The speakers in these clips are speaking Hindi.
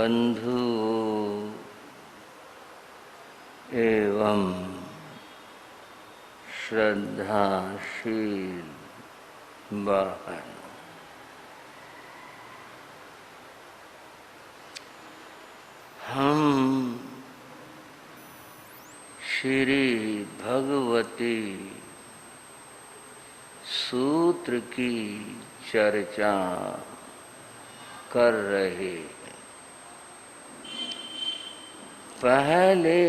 बंधु एवं श्रद्धाशील बहन, हम श्री भगवती सूत्र की चर्चा कर रहे हैं। पहले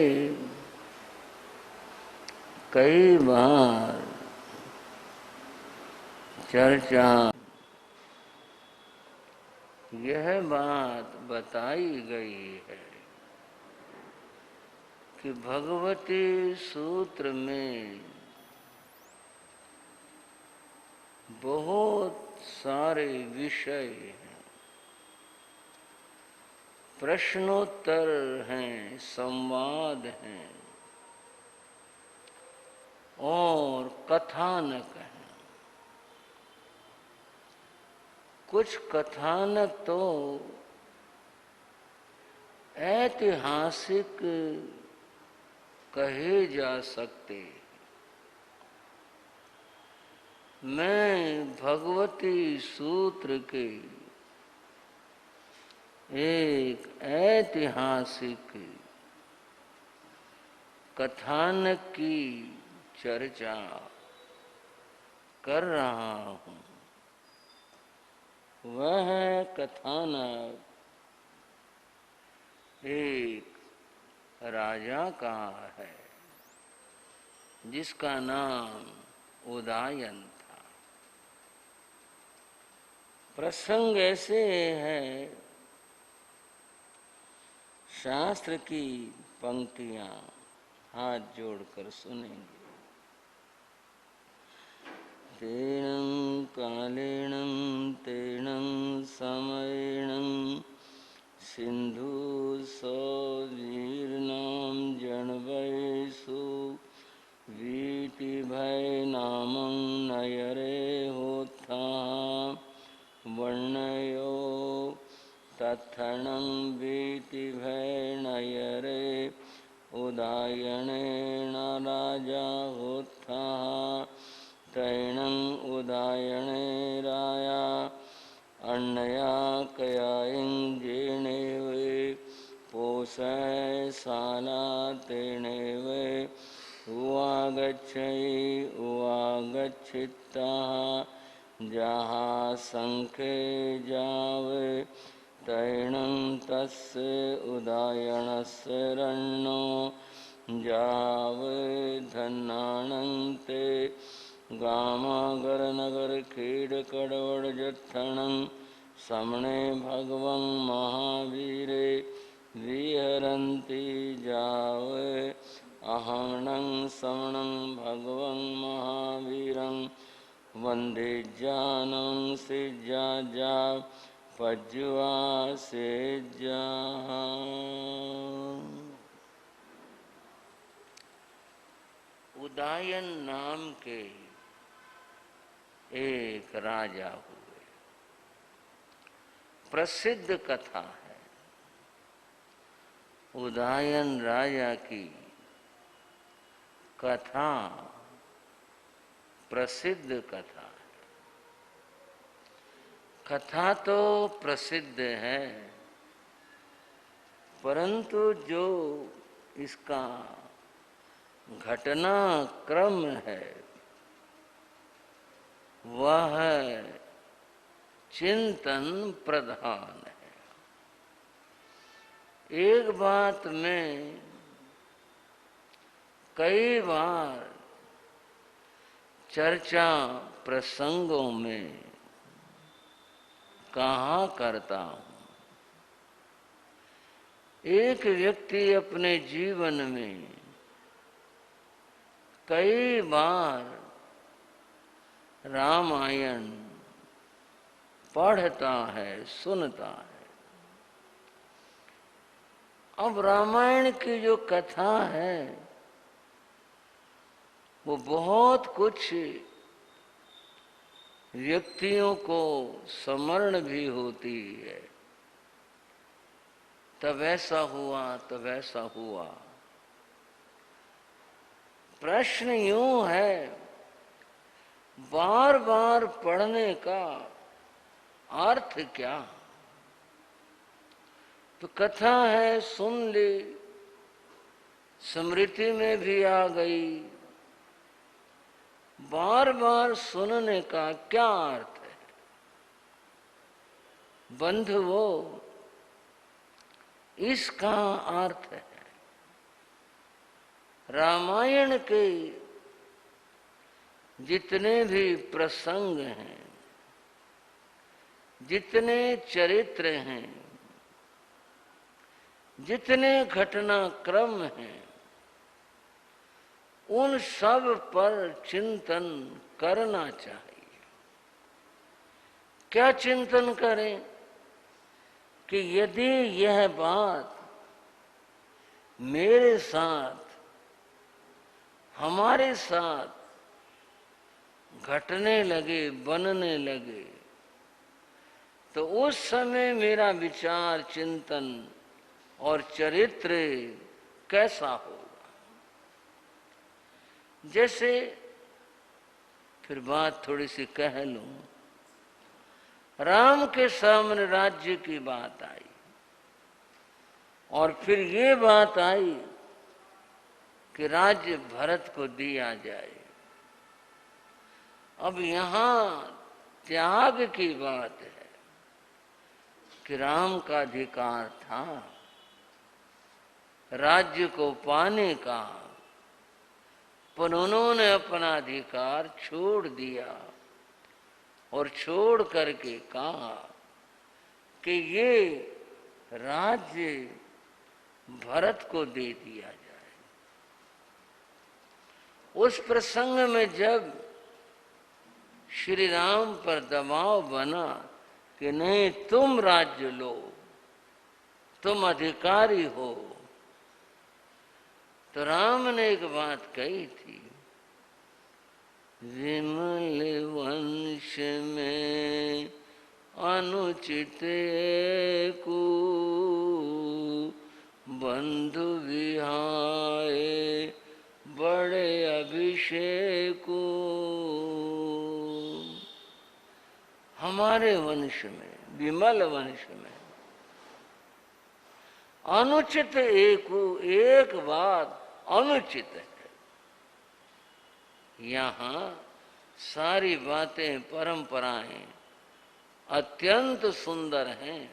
कई बार चर्चा यह बात बताई गई है कि भगवती सूत्र में बहुत सारे विषय हैं, प्रश्नोत्तर हैं, संवाद हैं और कथानक हैं। कुछ कथानक तो ऐतिहासिक कहे जा सकते। मैं भगवती सूत्र के एक ऐतिहासिक कथानक की चर्चा कर रहा हूँ। वह कथानक एक राजा का है जिसका नाम उदयन था। प्रसंग ऐसे है, शास्त्र की पंक्तियां हाथ जोड़कर सुनेंगे। तेनं कालेन तेनं समयेन सिंधु सौजीर्णां जन्वयेषु वीतिभय नामं नयरे होता वर्णयो तत्थनं वीतिभय नयरे उदयनेन राजा होता तैनं उदयने राया अन्नया कयां जेनेवे पोषय साला तेनेवे उवागच्छिता जहाँ संखे जावे तैनं तस्य उदयनस्य रण्यो जावे धन्नानन्ते गामागर नगर खेड़ कड़वड़ जत्थनं समणे भगवं महावीरे विहरन्ति जावे अहंनं समणं भगवं महावीरं वंदे जानं सिज्जा जा पज्जुआ सेज्जा। उदयन नाम के एक राजा हुए। प्रसिद्ध कथा है उदयन राजा की। कथा प्रसिद्ध कथा है। कथा तो प्रसिद्ध है, परंतु जो इसका घटना क्रम है वह चिंतन प्रधान है। एक बात में कई बार चर्चा प्रसंगों में कहा करता हूँ। एक व्यक्ति अपने जीवन में कई बार रामायण पढ़ता है, सुनता है। अब रामायण की जो कथा है वो बहुत कुछ व्यक्तियों को स्मरण भी होती है। तब ऐसा हुआ, तब ऐसा हुआ। प्रश्न यूं है, बार बार पढ़ने का अर्थ क्या? तो कथा है, सुन ली, स्मृति में भी आ गई। बार बार सुनने का क्या अर्थ है? बंधुओं, इसका अर्थ है रामायण के जितने भी प्रसंग हैं, जितने चरित्र हैं, जितने घटनाक्रम हैं, उन सब पर चिंतन करना चाहिए। क्या चिंतन करें? कि यदि यह बात मेरे साथ, हमारे साथ घटने लगे, बनने लगे, तो उस समय मेरा विचार, चिंतन और चरित्र कैसा होगा? जैसे फिर बात थोड़ी सी कह लूं, राम के सामने राज्य की बात आई और फिर ये बात आई कि राज्य भरत को दिया जाए। अब यहां त्याग की बात है कि राम का अधिकार था राज्य को पाने का, पर उन्होंने अपना अधिकार छोड़ दिया और छोड़ करके कहा कि ये राज्य भरत को दे दिया जाए। उस प्रसंग में जब श्री राम पर दबाव बना कि नहीं, तुम राज्य लो, तुम अधिकारी हो, तो राम ने एक बात कही थी, विमल वंश में अनुचित को बंधु विहाय बड़े अभिषेको। हमारे वंश में, विमल वंश में अनुचित एक बात अनुचित है। यहाँ सारी बातें, परंपराएं अत्यंत सुंदर हैं,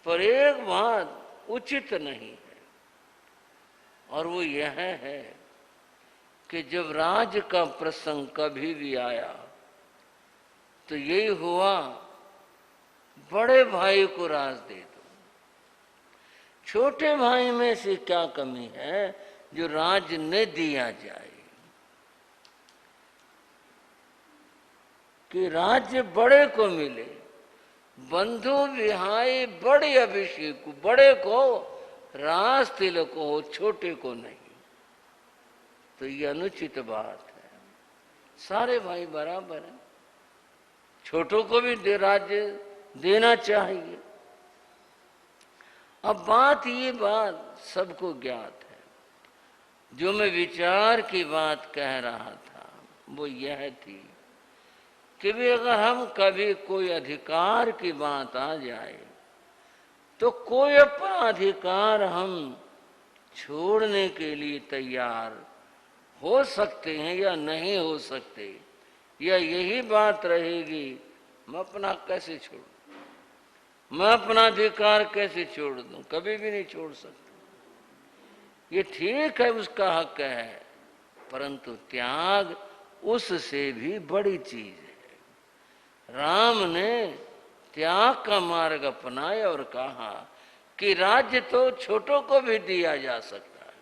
पर एक बात उचित नहीं है, और वो यह है कि जब राज का प्रसंग कभी भी आया तो यही हुआ, बड़े भाई को राज दे दो। छोटे भाई में से क्या कमी है जो राज न दिया जाए? कि राज्य बड़े को मिले, बंधु विहाय बड़े अभिषेक, बड़े को राज तिलक हो, छोटे को नहीं। तो ये अनुचित बात है। सारे भाई बराबर हैं, छोटों को भी राज्य देना चाहिए। अब बात सबको ज्ञात है। जो मैं विचार की बात कह रहा था वो यह थी कि भी अगर हम कभी कोई अधिकार की बात आ जाए तो कोई अपना अधिकार हम छोड़ने के लिए तैयार हो सकते हैं या नहीं हो सकते, या यही बात रहेगी, मैं अपना कैसे छोड़ूं, मैं अपना अधिकार कैसे छोड़ दूं? कभी भी नहीं छोड़ सकता। ये ठीक है, उसका हक है, परंतु त्याग उससे भी बड़ी चीज है। राम ने त्याग का मार्ग अपनाया और कहा कि राज्य तो छोटों को भी दिया जा सकता है।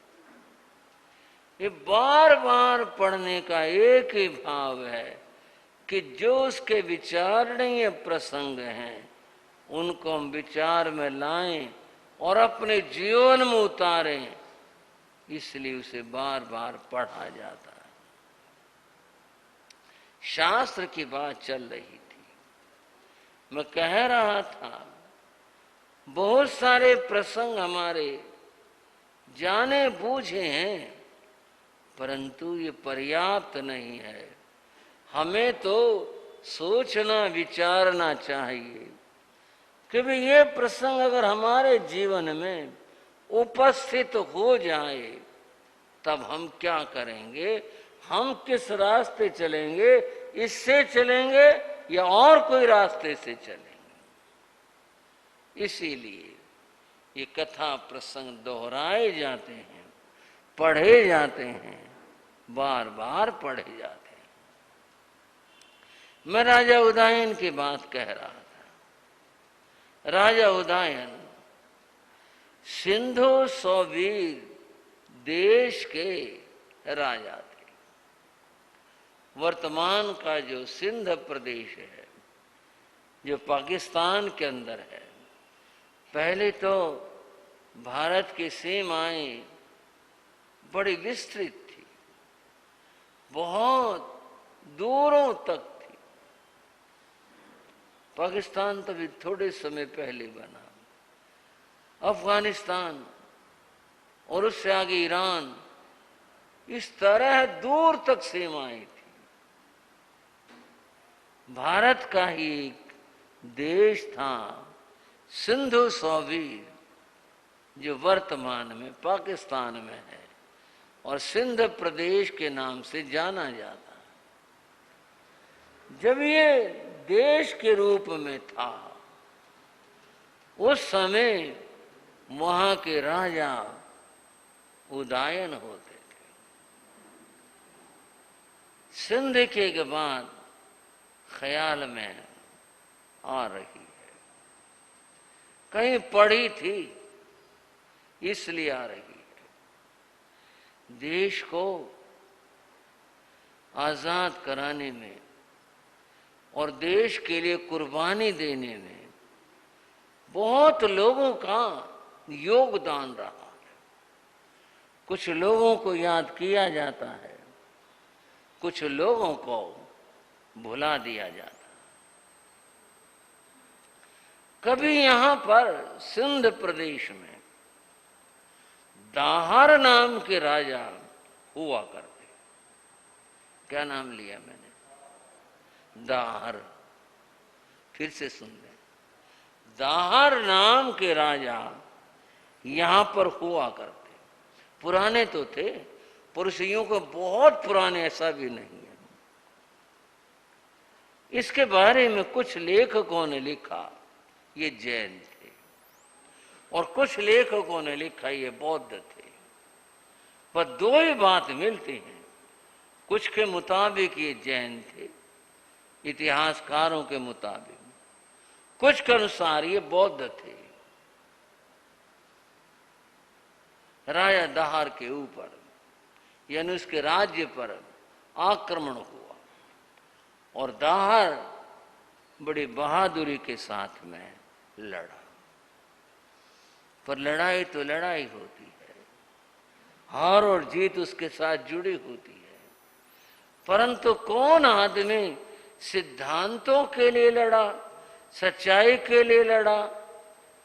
ये बार बार पढ़ने का एक ही भाव है कि जो उसके विचारणीय प्रसंग हैं उनको हम विचार में लाएं और अपने जीवन में उतारें, इसलिए उसे बार बार पढ़ा जाता है। शास्त्र की बात चल रही थी, मैं कह रहा था बहुत सारे प्रसंग हमारे जाने बूझे हैं, परंतु ये पर्याप्त नहीं है। हमें तो सोचना विचारना चाहिए कि भाई ये प्रसंग अगर हमारे जीवन में उपस्थित हो जाए तब हम क्या करेंगे, हम किस रास्ते चलेंगे, इससे चलेंगे या और कोई रास्ते से चलेंगे। इसीलिए ये कथा प्रसंग दोहराए जाते हैं, पढ़े जाते हैं, बार बार पढ़े जाते हैं। मैं राजा उदयन की बात कह रहा था। राजा उदयन सिंधु सौवीर देश के राजा थे। वर्तमान का जो सिंध प्रदेश है, जो पाकिस्तान के अंदर है, पहले तो भारत की सीमाएं बड़ी विस्तृत थी, बहुत दूरों तक थी। पाकिस्तान तो भी थोड़े समय पहले बना। अफगानिस्तान और उससे आगे ईरान, इस तरह दूर तक सीमाएं थी। भारत का ही एक देश था सिंधु सौवीर, जो वर्तमान में पाकिस्तान में है और सिंध प्रदेश के नाम से जाना जाता है। जब ये देश के रूप में था, उस समय वहां के राजा उदयन होते थे। सिंध के बाद ख्याल में आ रही है, कहीं पढ़ी थी इसलिए आ रही है। देश को आजाद कराने में और देश के लिए कुर्बानी देने में बहुत लोगों का योगदान रहा है। कुछ लोगों को याद किया जाता है, कुछ लोगों को भुला दिया जाता है। कभी यहां पर सिंध प्रदेश में दाहर नाम के राजा हुआ करते। क्या नाम लिया मैंने? दाहर। फिर से सुन लें। दाहर नाम के राजा यहां पर हुआ करते। पुराने तो थे, पुरुषियों को बहुत पुराने ऐसा भी नहीं है। इसके बारे में कुछ लेखकों ने लिखा ये जैन थे, और कुछ लेखकों ने लिखा ये बौद्ध थे। पर दो ही बात मिलती हैं। कुछ के मुताबिक ये जैन थे, इतिहासकारों के मुताबिक, कुछ के अनुसार ये बौद्ध थे। राजा दाहर के ऊपर यानी उसके राज्य पर आक्रमण हुआ और दाहर बड़ी बहादुरी के साथ में लड़ा। पर लड़ाई तो लड़ाई होती है, हार और जीत उसके साथ जुड़ी होती है। परंतु कौन आदमी सिद्धांतों के लिए लड़ा, सच्चाई के लिए लड़ा,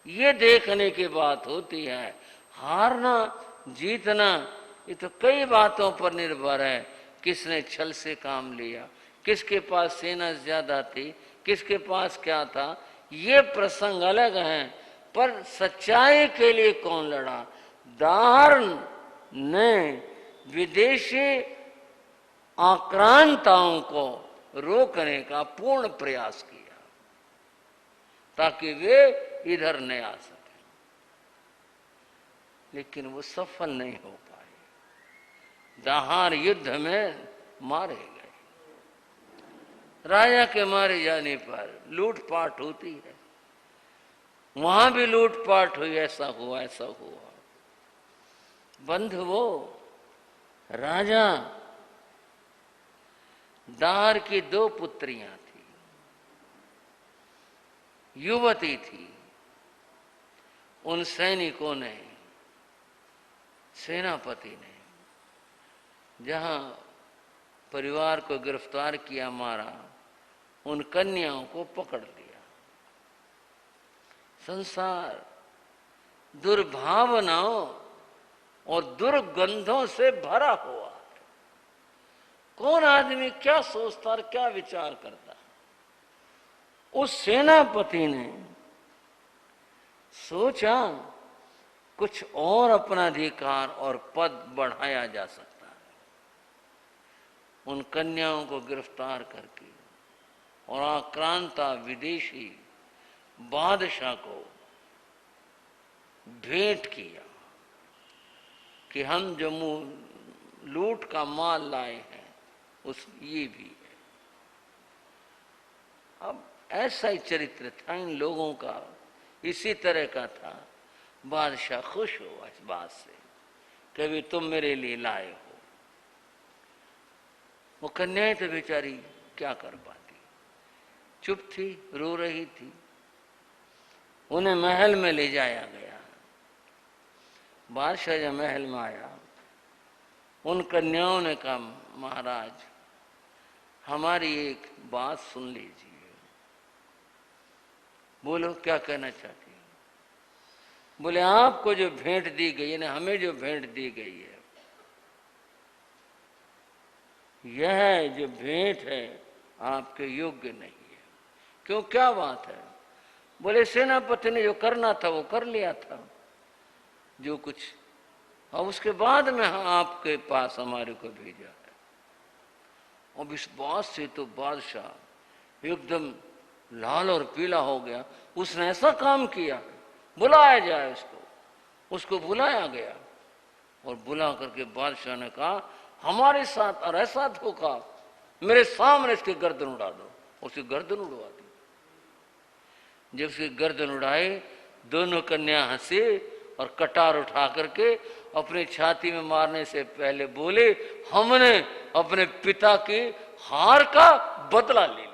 ये देखने की बात होती है। हारना जीतना ये तो कई बातों पर निर्भर है। किसने छल से काम लिया, किसके पास सेना ज्यादा थी, किसके पास क्या था, ये प्रसंग अलग हैं। पर सच्चाई के लिए कौन लड़ा? दाहर ने विदेशी आक्रांताओं को रोकने का पूर्ण प्रयास किया ताकि वे इधर न आ सके, लेकिन वो सफल नहीं हो पाए। दाहर युद्ध में मारे गए। राजा के मारे जाने पर लूटपाट होती है, वहां भी लूटपाट हुई। ऐसा हुआ, ऐसा हुआ। बंधुओ, राजा दाहर की दो पुत्रियां थी, युवती थी। उन सैनिकों ने, सेनापति ने जहां परिवार को गिरफ्तार किया, मारा, उन कन्याओं को पकड़ लिया। संसार दुर्भावनाओं और दुर्गंधों से भरा हुआ। कौन आदमी क्या सोचता और क्या विचार करता। उस सेनापति ने सोचा कुछ और अपना अधिकार और पद बढ़ाया जा सकता है। उन कन्याओं को गिरफ्तार करके और आक्रांता विदेशी बादशाह को भेंट किया कि हम जो लूट का माल लाए हैं उस ये भी है। अब ऐसा ही चरित्र था इन लोगों का, इसी तरह का था। बादशाह खुश हुआ इस बात से कि भी तुम मेरे लिए लाए हो। वो कन्याएं तो बेचारी क्या कर पाती, चुप थी, रो रही थी। उन्हें महल में ले जाया गया। बादशाह जब महल में आया, उन कन्याओं ने कहा, महाराज हमारी एक बात सुन लीजिए। बोलो क्या कहना चाहती है। बोले आपको जो भेंट दी गई है ना, हमें जो भेंट दी गई है, यह जो भेंट है आपके योग्य नहीं है। क्यों, क्या बात है। बोले सेनापति ने जो करना था वो कर लिया था, जो कुछ, और उसके बाद में आपके पास हमारे को भेजा है। और इस बात से तो बादशाह एकदम लाल और पीला हो गया। उसने ऐसा काम किया, बुलाया जाए उसको। उसको बुलाया गया और बुला करके बादशाह ने कहा, हमारे साथ और ऐसा धोखा, मेरे सामने इसकी गर्दन उड़ा दो। उसकी गर्दन उड़वा दी। जब उसकी गर्दन उड़ाए, दोनों कन्या हंसे और कटार उठा करके अपनी छाती में मारने से पहले बोले, हमने अपने पिता की हार का बदला लिया।